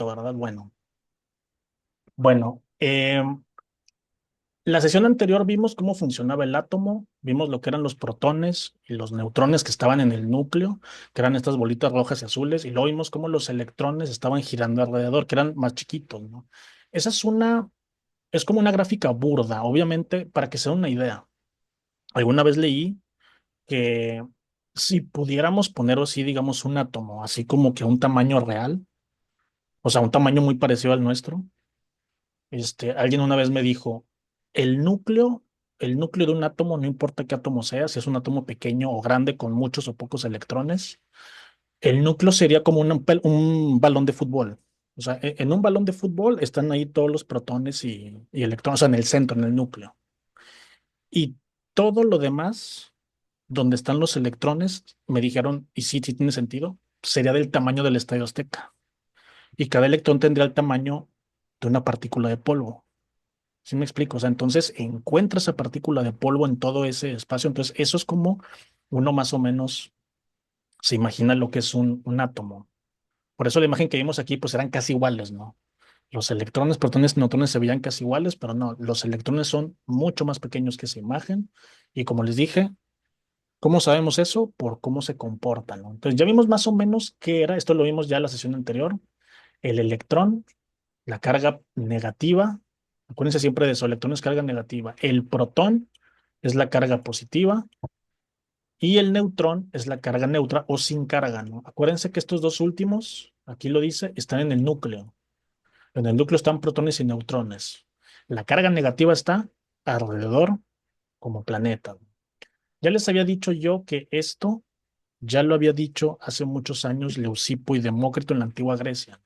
listo, ¿verdad? Bueno, la sesión anterior vimos cómo funcionaba el átomo, vimos lo que eran los protones y los neutrones que estaban en el núcleo, que eran estas bolitas rojas y azules, y luego vimos cómo los electrones estaban girando alrededor, que eran más chiquitos, ¿no? Esa es como una gráfica burda, obviamente, para que se den una idea. Alguna vez leí que si pudiéramos poner así, digamos, un átomo, así como que a un tamaño real, o sea, un tamaño muy parecido al nuestro. Alguien una vez me dijo, el núcleo, el núcleo de un átomo, no importa qué átomo sea, si es un átomo pequeño o grande con muchos o pocos electrones, el núcleo sería como un balón de fútbol. O sea, en un balón de fútbol están ahí todos los protones y electrones, o sea, en el centro, en el núcleo. Y todo lo demás, donde están los electrones, me dijeron, y sí, sí tiene sentido, sería del tamaño del Estadio Azteca. Y cada electrón tendría el tamaño de una partícula de polvo. ¿Sí me explico? O sea, entonces encuentra esa partícula de polvo en todo ese espacio. Entonces, eso es como uno más o menos se imagina lo que es un átomo. Por eso la imagen que vimos aquí, pues eran casi iguales, ¿no? Los electrones, protones, neutrones se veían casi iguales, pero no, los electrones son mucho más pequeños que esa imagen. Y como les dije, ¿cómo sabemos eso? Por cómo se comportan, ¿no? Entonces, ya vimos más o menos qué era, esto lo vimos ya en la sesión anterior, el electrón, la carga negativa. Acuérdense siempre de eso, electrón es carga negativa. El protón es la carga positiva y el neutrón es la carga neutra o sin carga, ¿no? Acuérdense que estos dos últimos, aquí lo dice, están en el núcleo. En el núcleo están protones y neutrones. La carga negativa está alrededor como planeta. Ya les había dicho yo que esto ya lo había dicho hace muchos años Leucipo y Demócrito en la antigua Grecia.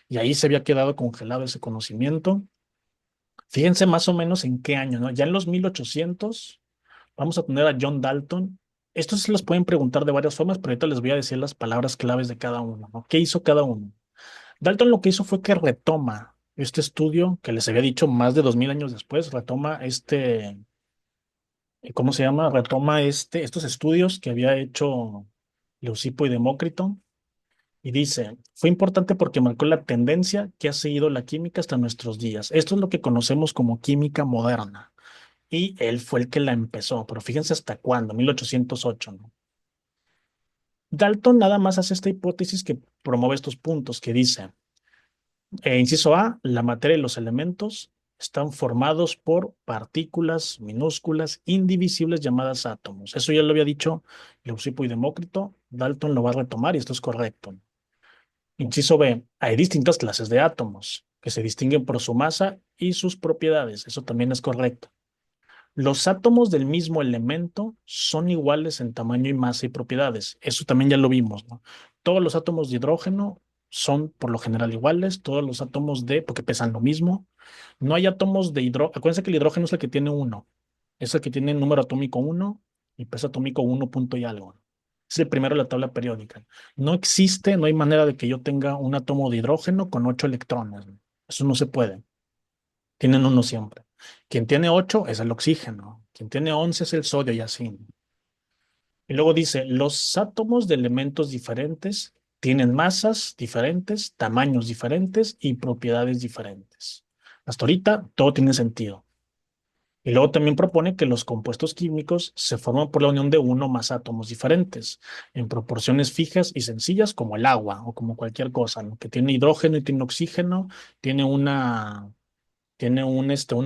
Y ahí se había quedado congelado ese conocimiento. Fíjense más o menos en qué año, ¿no? Ya en los 1800 vamos a tener a John Dalton. Estos se los pueden preguntar de varias formas, pero ahorita les voy a decir las palabras claves de cada uno, ¿no? ¿Qué hizo cada uno? Dalton lo que hizo fue que retoma este estudio que les había dicho más de 2000 años después, retoma ¿cómo se llama? Retoma estos estudios que había hecho Leucipo y Demócrito y dice, fue importante porque marcó la tendencia que ha seguido la química hasta nuestros días. Esto es lo que conocemos como química moderna. Y él fue el que la empezó, pero fíjense hasta cuándo, 1808, ¿no? Dalton nada más hace esta hipótesis que promueve estos puntos, que dice, inciso A, la materia y los elementos están formados por partículas minúsculas, indivisibles llamadas átomos. Eso ya lo había dicho Leucipo y Demócrito, Dalton lo va a retomar y esto es correcto. Inciso B, hay distintas clases de átomos que se distinguen por su masa y sus propiedades. Eso también es correcto. Los átomos del mismo elemento son iguales en tamaño y masa y propiedades. Eso también ya lo vimos, ¿no? Todos los átomos de hidrógeno son por lo general iguales, todos los átomos porque pesan lo mismo. No hay átomos de hidrógeno. Acuérdense que el hidrógeno es el que tiene uno, es el que tiene número atómico uno y peso atómico uno punto y algo. Es el primero de la tabla periódica. No existe, no hay manera de que yo tenga un átomo de hidrógeno con 8 electrones, ¿no? Eso no se puede. Tienen uno siempre. Quien tiene 8 es el oxígeno. Quien tiene 11 es el sodio y así. Y luego dice, los átomos de elementos diferentes tienen masas diferentes, tamaños diferentes y propiedades diferentes. Hasta ahorita todo tiene sentido. Y luego también propone que los compuestos químicos se forman por la unión de uno o más átomos diferentes, en proporciones fijas y sencillas como el agua o como cualquier cosa, ¿no? Que tiene hidrógeno y tiene oxígeno, tiene un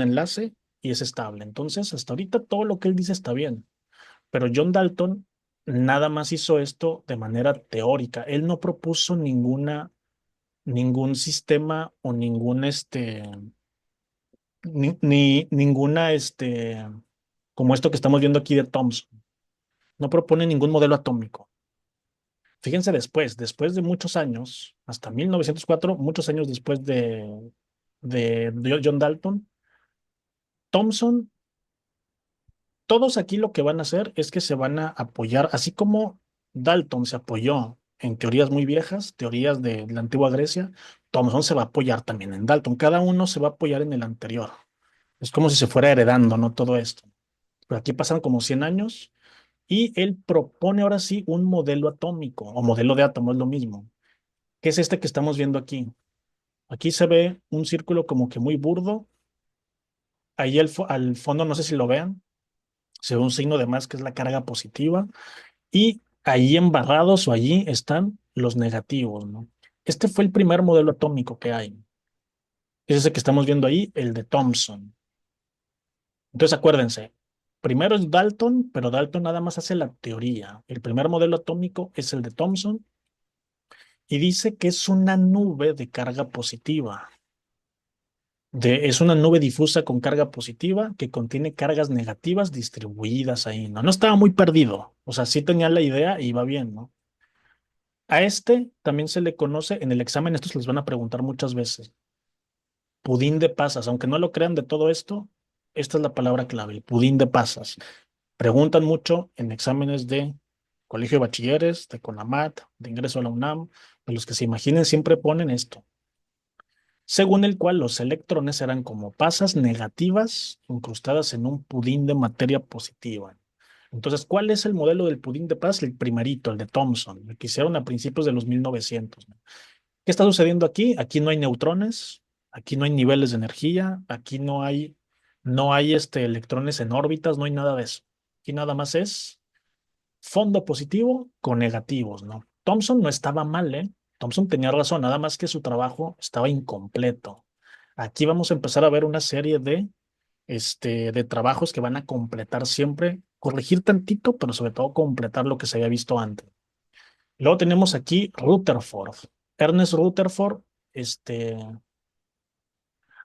enlace y es estable. Entonces, hasta ahorita todo lo que él dice está bien, pero John Dalton nada más hizo esto de manera teórica. Él no propuso ningún sistema o ninguna, como esto que estamos viendo aquí de Thomson. No propone ningún modelo atómico. Fíjense después de muchos años, hasta 1904, muchos años después de John Dalton, Thomson. Todos aquí lo que van a hacer es que se van a apoyar, así como Dalton se apoyó en teorías muy viejas, teorías de la antigua Grecia, Thomson se va a apoyar también en Dalton. Cada uno se va a apoyar en el anterior. Es como si se fuera heredando, ¿no? Todo esto. Pero aquí pasan como 100 años y él propone ahora sí un modelo atómico o modelo de átomo, es lo mismo, que es este que estamos viendo aquí. Aquí se ve un círculo como que muy burdo. Ahí al fondo, no sé si lo vean, se ve un signo de más que es la carga positiva. Y ahí embarrados o allí están los negativos, ¿no? Este fue el primer modelo atómico que hay. Es ese que estamos viendo ahí, el de Thomson. Entonces acuérdense, primero es Dalton, pero Dalton nada más hace la teoría. El primer modelo atómico es el de Thomson y dice que es una nube de carga positiva. Es una nube difusa con carga positiva que contiene cargas negativas distribuidas ahí, ¿no? No estaba muy perdido, o sea, sí tenía la idea y iba bien, ¿no? A este también se le conoce, en el examen estos les van a preguntar muchas veces, pudín de pasas, aunque no lo crean de todo esto, esta es la palabra clave, el pudín de pasas. Preguntan mucho en exámenes de colegio de bachilleres, de CONAMAT, de ingreso a la UNAM, de los que se imaginen siempre ponen esto, según el cual los electrones eran como pasas negativas incrustadas en un pudín de materia positiva. Entonces, ¿cuál es el modelo del pudín de paz? El primerito, el de Thomson, el que hicieron a principios de los 1900, ¿no? ¿Qué está sucediendo aquí? Aquí no hay neutrones, aquí no hay niveles de energía, aquí no hay electrones en órbitas, no hay nada de eso. Aquí nada más es fondo positivo con negativos, ¿no? Thomson no estaba mal, ¿eh? Thomson tenía razón, nada más que su trabajo estaba incompleto. Aquí vamos a empezar a ver una serie de trabajos que van a completar siempre, corregir tantito, pero sobre todo completar lo que se había visto antes. Luego tenemos aquí Rutherford. Ernest Rutherford, este...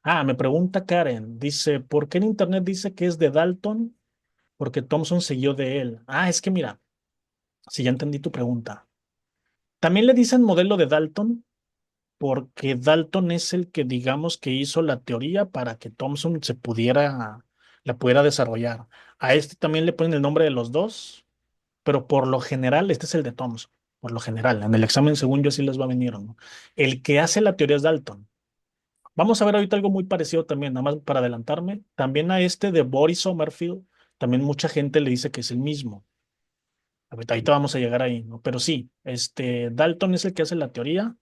me pregunta Karen, dice, ¿por qué en internet dice que es de Dalton? Porque Thomson siguió de él. Es que mira, si ya entendí tu pregunta. También le dicen modelo de Dalton porque Dalton es el que digamos que hizo la teoría para que Thomson la pudiera desarrollar. A este también le ponen el nombre de los dos, pero por lo general este es el de Thomson. Por lo general, en el examen según yo sí les va a venir, ¿no? El que hace la teoría es Dalton. Vamos a ver ahorita algo muy parecido también, nada más para adelantarme. También a este de Boris Sommerfeld, también mucha gente le dice que es el mismo. Ahorita vamos a llegar ahí, ¿no? Pero sí, Dalton es el que hace la teoría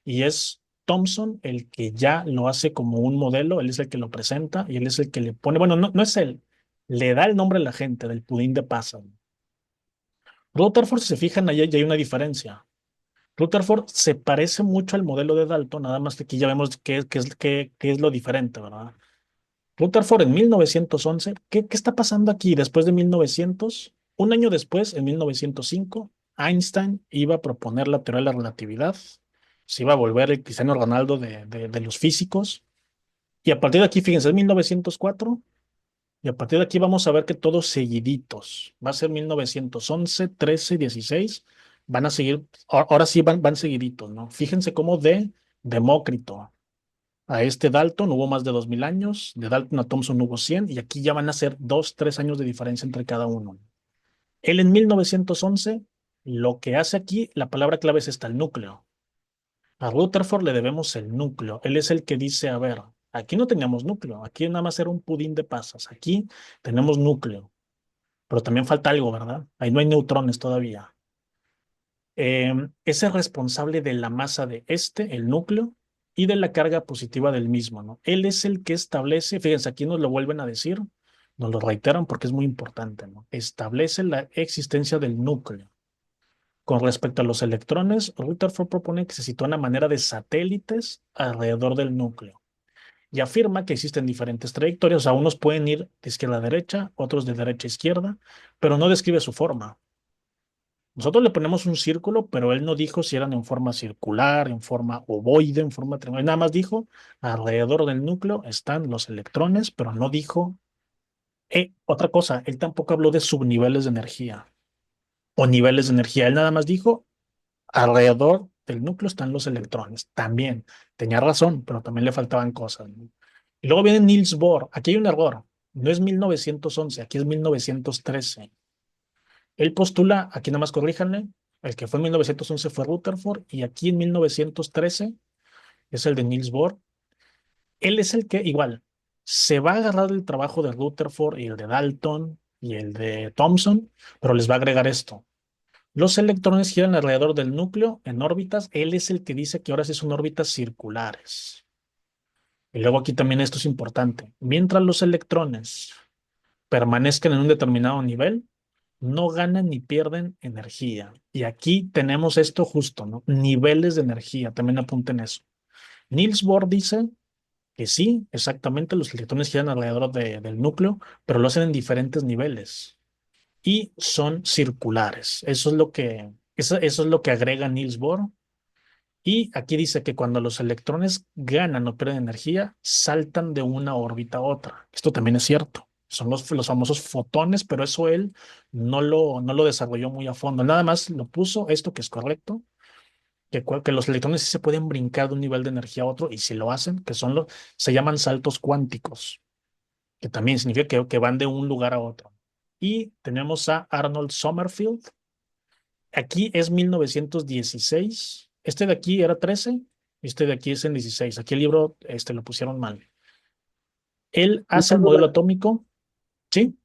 y es Thomson el que ya lo hace como un modelo, él es el que lo presenta y él es el que le pone, bueno, no, no es él, le da el nombre a la gente del pudín de pasas. Rutherford, si se fijan, ahí ya hay una diferencia. Rutherford se parece mucho al modelo de Dalton, nada más que aquí ya vemos qué es lo diferente, ¿verdad? Rutherford en 1911, ¿qué está pasando aquí después de 1900? Un año después, en 1905, Einstein iba a proponer la teoría de la relatividad, se iba a volver el Cristiano Ronaldo de los físicos, y a partir de aquí, fíjense, es 1904, y a partir de aquí vamos a ver que todos seguiditos, va a ser 1911, 13, 16, van a seguir, ahora sí van seguiditos, ¿no? Fíjense cómo de Demócrito a Dalton hubo más de 2000 años, de Dalton a Thomson hubo 100 y aquí ya van a ser 2, 3 años de diferencia entre cada uno. Él en 1911, lo que hace aquí, la palabra clave es esta, el núcleo. A Rutherford le debemos el núcleo. Él es el que dice, a ver, aquí no teníamos núcleo, aquí nada más era un pudín de pasas, aquí tenemos núcleo, pero también falta algo, ¿verdad? Ahí no hay neutrones todavía. Es el responsable de la masa de el núcleo, y de la carga positiva del mismo, ¿no? Él es el que establece, fíjense, aquí nos lo vuelven a decir, nos lo reiteran porque es muy importante, ¿no? Establece la existencia del núcleo. Con respecto a los electrones, Rutherford propone que se sitúa una manera de satélites alrededor del núcleo y afirma que existen diferentes trayectorias, o sea, unos pueden ir de izquierda a derecha, otros de derecha a izquierda, pero no describe su forma. Nosotros le ponemos un círculo, pero él no dijo si eran en forma circular, en forma ovoide, en forma triangular. Nada más dijo, alrededor del núcleo están los electrones, pero no dijo, otra cosa, él tampoco habló de subniveles de energía o niveles de energía. Él nada más dijo, alrededor del núcleo están los electrones. También tenía razón, pero también le faltaban cosas, ¿no? Y luego viene Niels Bohr. Aquí hay un error. No es 1911, aquí es 1913. Él postula, aquí nada más corríjanle, el que fue en 1911 fue Rutherford y aquí en 1913 es el de Niels Bohr. Él es el que igual se va a agarrar el trabajo de Rutherford y el de Dalton y el de Thomson, pero les va a agregar esto. Los electrones giran alrededor del núcleo en órbitas. Él es el que dice que ahora sí son órbitas circulares. Y luego aquí también esto es importante. Mientras los electrones permanezcan en un determinado nivel, no ganan ni pierden energía. Y aquí tenemos esto justo, ¿no? Niveles de energía, también apunten eso. Niels Bohr dice que sí, exactamente, los electrones giran alrededor del núcleo, pero lo hacen en diferentes niveles y son circulares. Eso es lo que agrega Niels Bohr. Y aquí dice que cuando los electrones ganan o pierden energía, saltan de una órbita a otra. Esto también es cierto. Son los famosos fotones, pero eso él no lo desarrolló muy a fondo. Nada más lo puso, esto que es correcto, que los electrones sí se pueden brincar de un nivel de energía a otro, y si lo hacen, se llaman saltos cuánticos, que también significa que van de un lugar a otro. Y tenemos a Arnold Sommerfeld. Aquí es 1916. Este de aquí era 13, este de aquí es en 16. Aquí el libro lo pusieron mal. Él hace Una el modelo duda. atómico, ¿sí?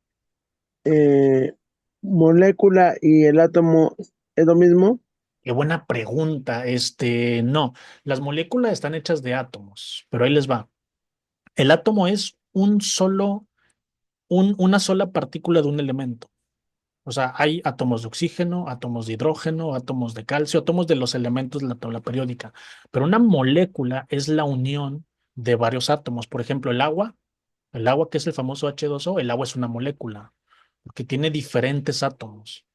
eh, ¿Molécula y el átomo es lo mismo? Qué buena pregunta. No, las moléculas están hechas de átomos, pero ahí les va. El átomo es una sola partícula de un elemento. O sea, hay átomos de oxígeno, átomos de hidrógeno, átomos de calcio, átomos de los elementos de la tabla periódica. Pero una molécula es la unión de varios átomos. Por ejemplo, el agua que es el famoso H2O, el agua es una molécula, porque tiene diferentes átomos.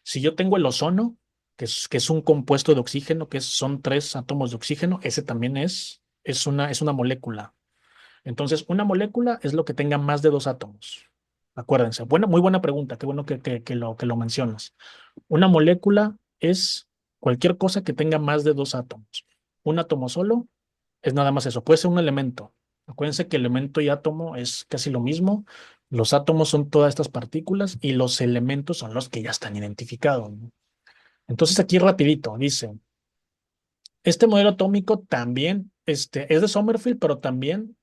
Si yo tengo el ozono, que es un compuesto de oxígeno, son tres átomos de oxígeno, ese también es una molécula. Entonces, una molécula es lo que tenga más de dos átomos. Acuérdense. Muy buena pregunta. Qué bueno que lo mencionas. Una molécula es cualquier cosa que tenga más de dos átomos. Un átomo solo es nada más eso. Puede ser un elemento. Acuérdense que elemento y átomo es casi lo mismo. Los átomos son todas estas partículas y los elementos son los que ya están identificados, ¿no? Entonces aquí rapidito, dice, este modelo atómico también es de Sommerfeld, pero también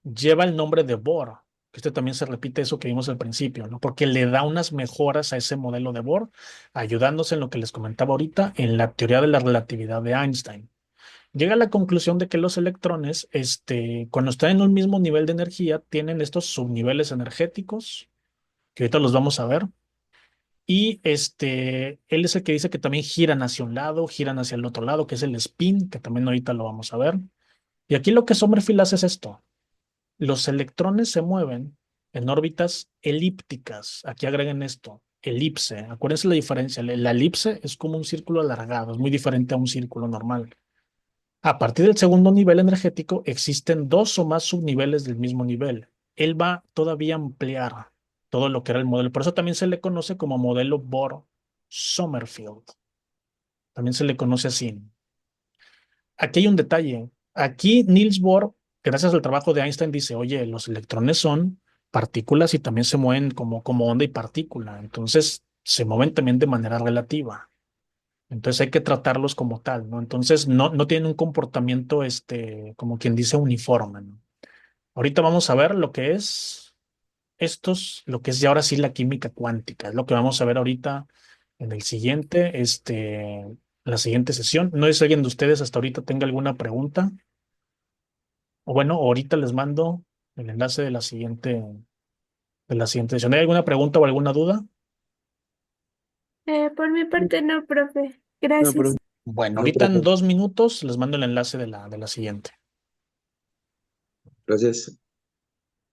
lleva el nombre de Bohr, que también se repite eso que vimos al principio, ¿no? Porque le da unas mejoras a ese modelo de Bohr, ayudándose en lo que les comentaba ahorita, en la teoría de la relatividad de Einstein. Llega a la conclusión de que los electrones, cuando están en un mismo nivel de energía, tienen estos subniveles energéticos, que ahorita los vamos a ver. Y él es el que dice que también giran hacia un lado, giran hacia el otro lado, que es el spin, que también ahorita lo vamos a ver. Y aquí lo que Sommerfeld hace es esto. Los electrones se mueven en órbitas elípticas. Aquí agreguen esto, elipse. Acuérdense la diferencia. La elipse es como un círculo alargado, es muy diferente a un círculo normal. A partir del segundo nivel energético existen dos o más subniveles del mismo nivel. Él va todavía a ampliar todo lo que era el modelo. Por eso también se le conoce como modelo Bohr-Sommerfeld. También se le conoce así. Aquí hay un detalle. Aquí Niels Bohr, gracias al trabajo de Einstein, dice, oye, los electrones son partículas y también se mueven como onda y partícula. Entonces, se mueven también de manera relativa. Entonces hay que tratarlos como tal, ¿no? Entonces no tienen un comportamiento, como quien dice, uniforme, ¿no? Ahorita vamos a ver lo que es ya ahora sí la química cuántica. Es lo que vamos a ver ahorita en la siguiente sesión. No sé si alguien de ustedes hasta ahorita tenga alguna pregunta. O bueno, ahorita les mando el enlace de la siguiente sesión. ¿Hay alguna pregunta o alguna duda? Por mi parte no, profe. No, pero Gracias. Bueno, no, ahorita en profe. 2 minutos les mando el enlace de la siguiente. Gracias.